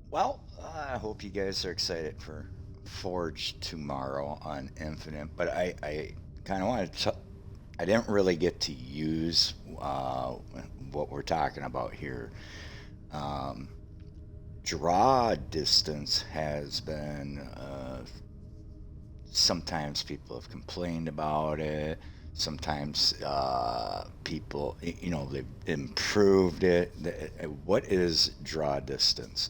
Well, I hope you guys are excited for Forge tomorrow on Infinite, but I kind of wanted to. I didn't really get to use what we're talking about here. Um, Draw distance has been sometimes people have complained about it. Sometimes people, they've improved it. What is draw distance?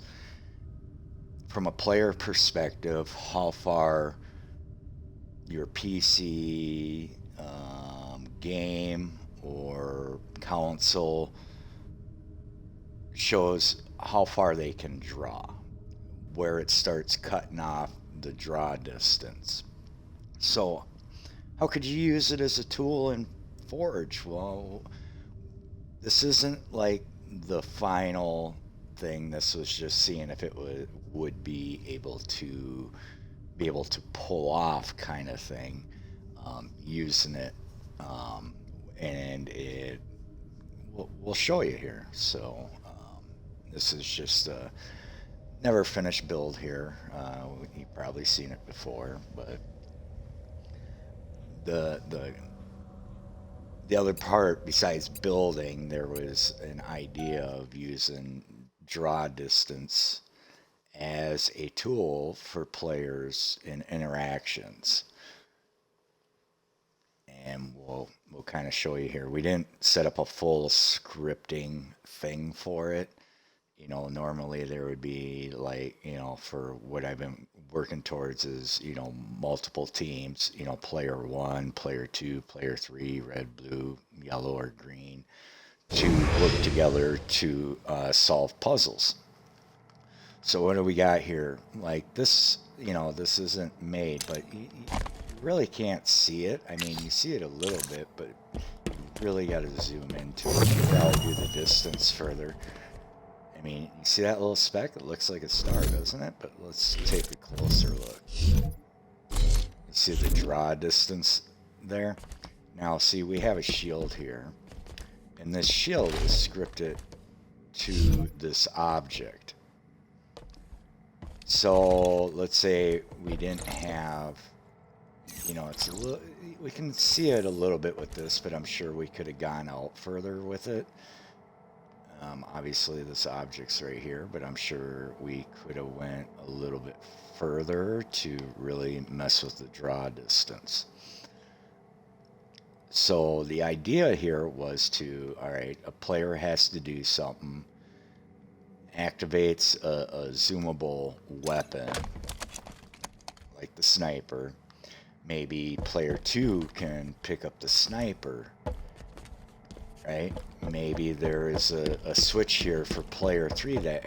From a player perspective, how far your PC game or console shows how far they can draw, where it starts cutting off the draw distance. So, how could you use it as a tool in Forge? Well, this isn't like the final thing. This was just seeing if it would be able to pull off kind of thing, using it, um, and it we'll show you here. So this is just a never finished build here. You've probably seen it before, but the the other part besides building, there was an idea of using draw distance as a tool for players in interactions. And we'll kind of show you here. We didn't set up a full scripting thing for it. Normally there would be like, for what I've been working towards is, multiple teams, player one, player two, player three, red, blue, yellow, or green, to work together to solve puzzles. So what do we got here? Like this, this isn't made, but you really can't see it. I mean, you see it a little bit, but you really got to zoom into it to value the distance further. I mean, you see that little speck? It looks like a star, doesn't it? But let's take a closer look. You see the draw distance there? Now, see, we have a shield here, and this shield is scripted to this object. So let's say we didn't have, it's a little, we can see it a little bit with this, but I'm sure we could have gone out further with it. Obviously this object's right here, but I'm sure we could have went a little bit further to really mess with the draw distance. So the idea here was to, all right, a player has to do something, activates a zoomable weapon like the sniper. Maybe player two can pick up the sniper, right? Maybe there is a switch here for player three that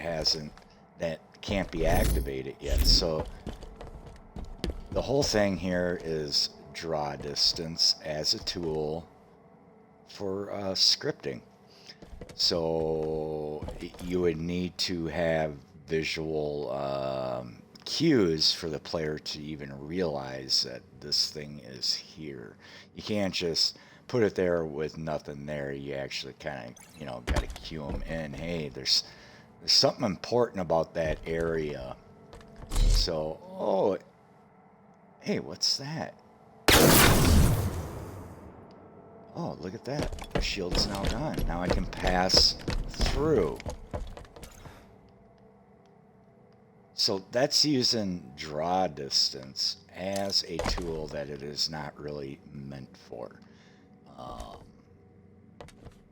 can't be activated yet. So the whole thing here is draw distance as a tool for scripting. So you would need to have visual cues for the player to even realize that this thing is here. You can't just put it there with nothing there. You actually kind of, got to cue them in. Hey, there's something important about that area. So, oh, hey, what's that? Oh, look at that. The shield's now gone. Now I can pass through. So that's using draw distance as a tool that it is not really meant for. Um,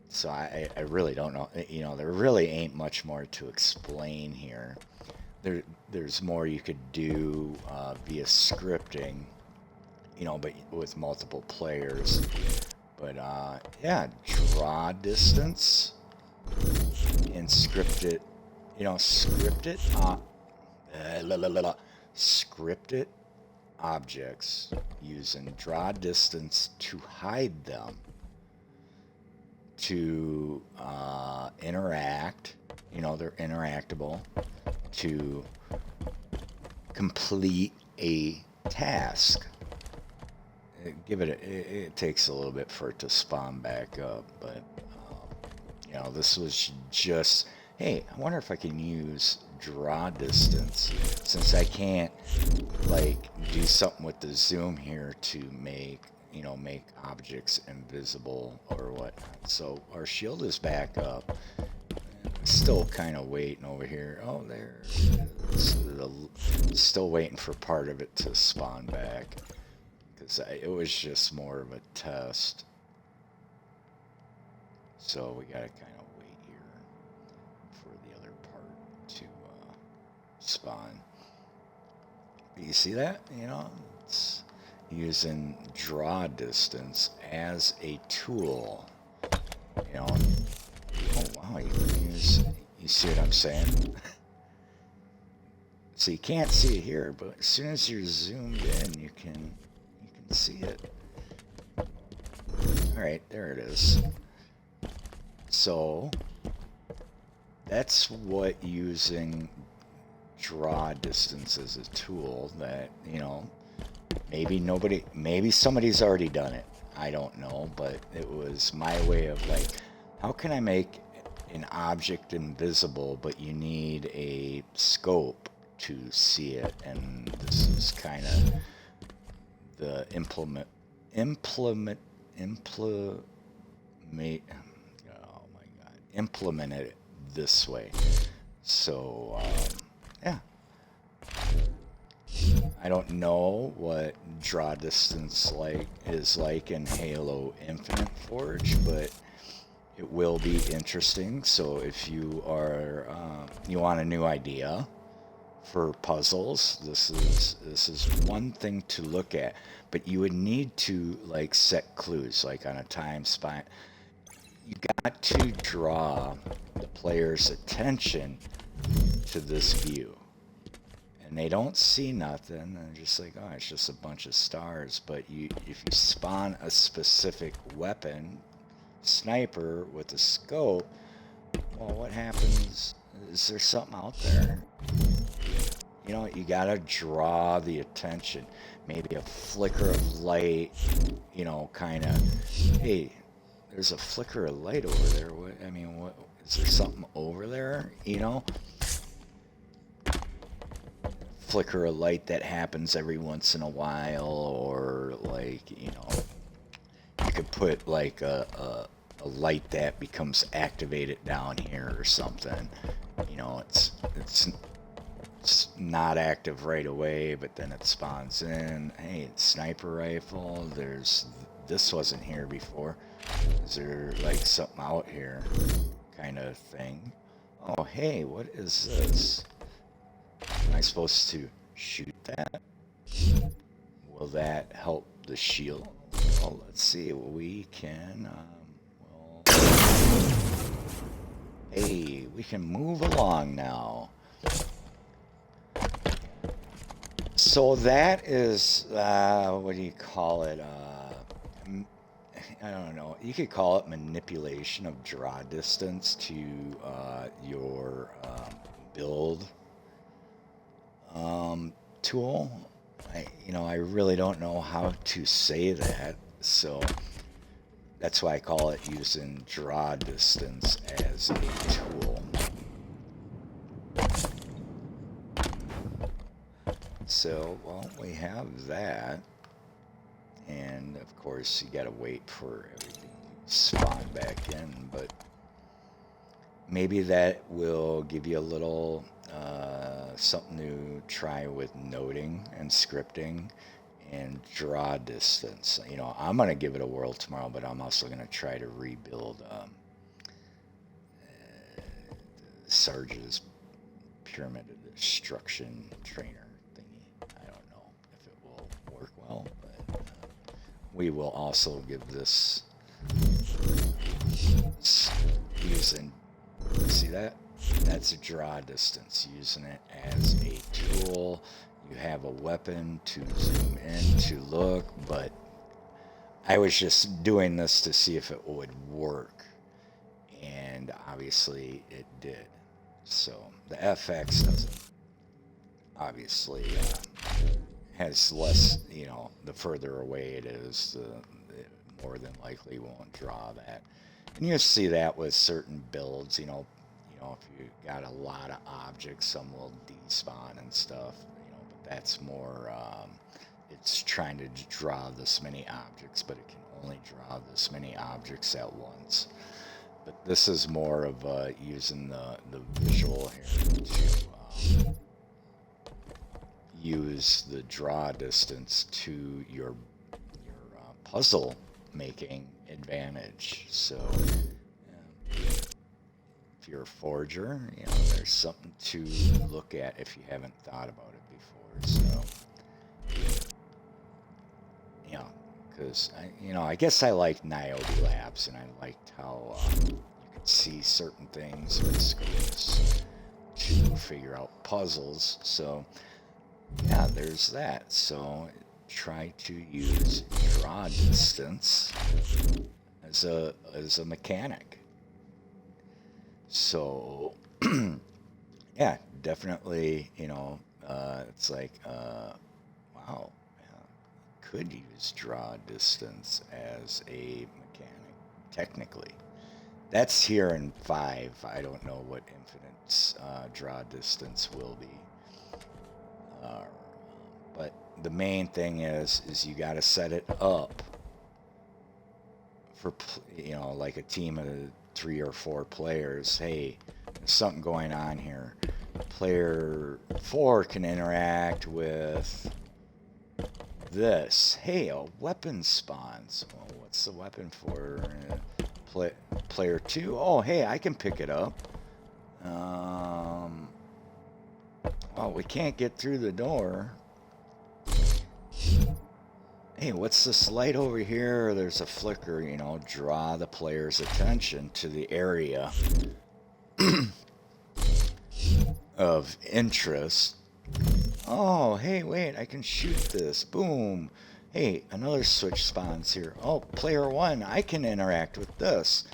so I really don't know. There really ain't much more to explain here. There's more you could do via scripting, but with multiple players. But yeah, draw distance and script it. Script it. Scripted objects using draw distance to hide them, to interact. They're interactable, to complete a task. It takes a little bit for it to spawn back up, but this was just, hey, I wonder if I can use draw distance, since I can't like do something with the zoom here to make, make objects invisible or whatnot. So our shield is back up. Still kind of waiting over here. Oh, there. Still waiting for part of it to spawn back, because it was just more of a test. So we gotta kind of wait here for the other part to spawn. You see that? It's using draw distance as a tool. Oh wow, you can use. You see what I'm saying? So you can't see it here, but as soon as you're zoomed in, you can see it. All right, there it is. So that's what using draw distance as a tool that, maybe somebody's already done it. I don't know, but it was my way of like, how can I make an object invisible, but you need a scope to see it? And this is kind of the implement it this way. So yeah, I don't know what draw distance is like in Halo Infinite Forge, but it will be interesting. So if you are you want a new idea for puzzles, this is one thing to look at. But you would need to like set clues, like on a time span. You got to draw the player's attention to this view. And they don't see nothing. They're just like, oh, it's just a bunch of stars. But if you spawn a specific weapon, sniper with a scope, well, what happens? Is there something out there? You gotta draw the attention. Maybe a flicker of light, kind of, hey, there's a flicker of light over there. What is there something over there? Flicker of light that happens every once in a while, or like, you could put like a light that becomes activated down here or something. It's not active right away, but then it spawns in. Hey, sniper rifle. This wasn't here before. Is there like something out here, kind of thing? Oh, hey, what is this? Am I supposed to shoot that? Will that help the shield? Well, let's see. We can. Hey, we can move along now. So that is, what do you call it? I don't know. You could call it manipulation of draw distance to your build tool. I really don't know how to say that, so that's why I call it using draw distance as a tool. So, well, we have that, and of course you gotta wait for everything to spawn back in, but maybe that will give you a little something to try with noding and scripting and draw distance. I'm gonna give it a whirl tomorrow, but I'm also gonna try to rebuild Sarge's Pyramid of Destruction trainer thingy. I don't know if it will work well, but we will also give this using, see that? That's a draw distance, using it as a tool. You have a weapon to zoom in to look, but I was just doing this to see if it would work, and obviously it did. So the FX doesn't, obviously has less, the further away it is, the more than likely won't draw that. And you see that with certain builds, if you got a lot of objects, some will despawn and stuff, but that's more, it's trying to draw this many objects, but it can only draw this many objects at once. But this is more of using the visual here to use the draw distance to your puzzle making advantage. So if you're a forger, there's something to look at if you haven't thought about it before. So because I guess I liked Niobe Labs, and I liked how you could see certain things with scopes to figure out puzzles. So yeah, there's that. So try to use draw distance as a mechanic. So yeah, definitely, it's like wow, could use draw distance as a mechanic technically. That's here in 5. I don't know what Infinite's draw distance will be. But the main thing is you got to set it up for like a team of 3 or 4 players. Hey, there's something going on here. Player 4 can interact with this. Hey, a weapon spawns. Well, what's the weapon for player 2? Oh, hey, I can pick it up. Well, we can't get through the door. Hey, what's this light over here? There's a flicker, draw the player's attention to the area of interest. Oh, hey, wait, I can shoot this. Boom. Hey, another switch spawns here. Oh, player 1, I can interact with this.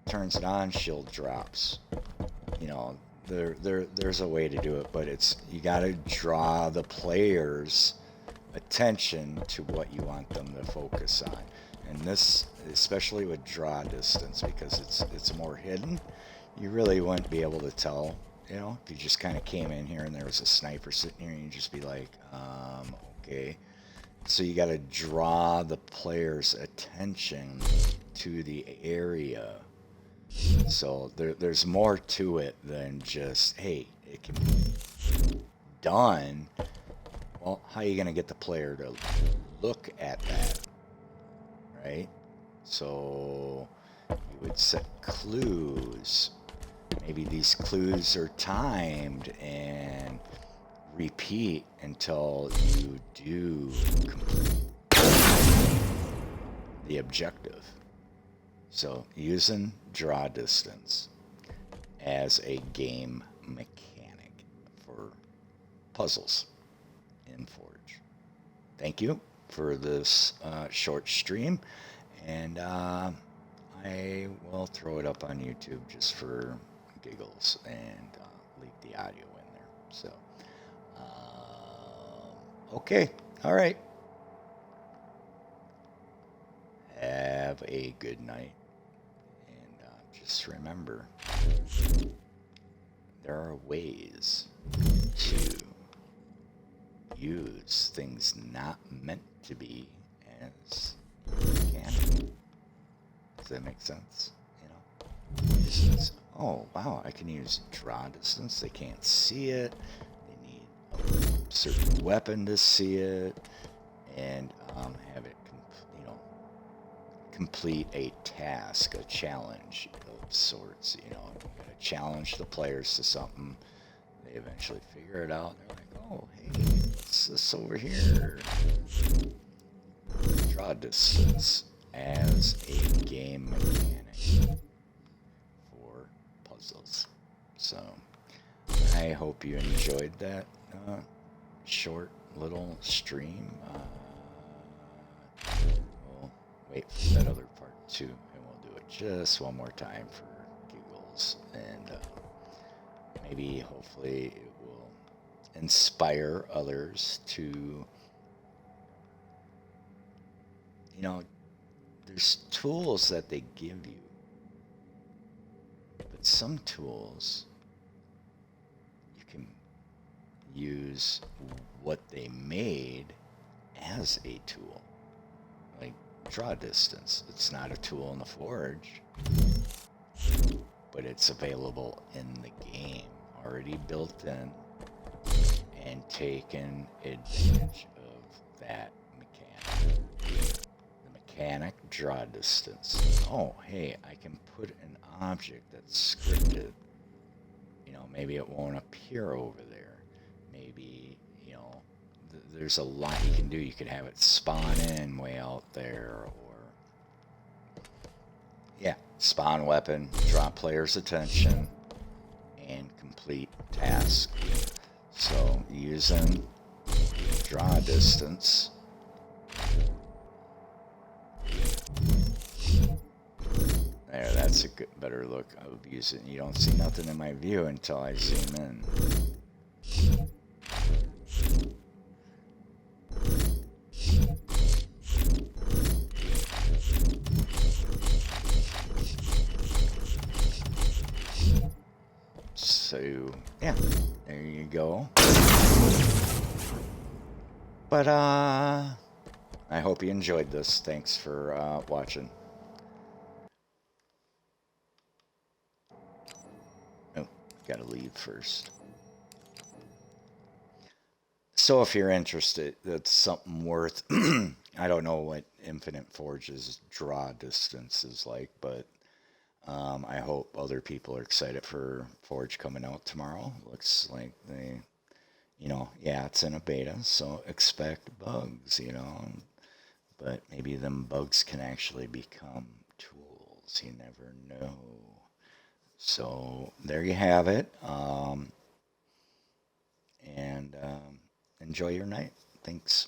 Turns it on, shield drops. There's a way to do it, but you got to draw the player's attention to what you want them to focus on. And this, especially with draw distance, because it's more hidden, you really wouldn't be able to tell. If you just kind of came in here and there was a sniper sitting here, you'd just be like, okay. So you got to draw the player's attention to the area. So there's more to it than just, hey, it can be done. Well, how are you going to get the player to look at that, right? So you would set clues. Maybe these clues are timed and repeat until you do complete the objective. So using draw distance as a game mechanic for puzzles in Forge. Thank you for this short stream, and I will throw it up on YouTube just for giggles and leave the audio in there. So, okay, all right. Have a good night, and just remember, there are ways to use things not meant to be as mechanic. Does that make sense? Oh wow, I can use draw distance. They can't see it. They need a certain weapon to see it, and have it, complete a task, a challenge of sorts. You gotta challenge the players to something. They eventually figure it out. They're like, oh hey, what's this over here? Draw distance as a game mechanic for puzzles. So I hope you enjoyed that short little stream. We'll wait for that other part too, and we'll do it just one more time for giggles, and maybe hopefully it will inspire others to, there's tools that they give you But some tools, you can use what they made as a tool. Like draw distance. It's not a tool in the Forge, but it's available in the game, already built in, and taken advantage of that mechanic. The mechanic, draw distance. Oh, hey, I can put an object that's scripted. Maybe it won't appear over there. Maybe, there's a lot you can do. You could have it spawn in way out there, or yeah, spawn weapon, draw player's attention, and complete task. So using draw distance, there, that's a better look of using. You don't see nothing in my view until I zoom in. So, yeah, there you go. But, I hope you enjoyed this. Thanks for watching. Oh, gotta leave first. So if you're interested, that's something worth. I don't know what Infinite Forge's draw distance is like, but I hope other people are excited for Forge coming out tomorrow. Looks like they, yeah, it's in a beta, so expect bugs, but maybe them bugs can actually become tools. You never know. So there you have it. And enjoy your night. Thanks.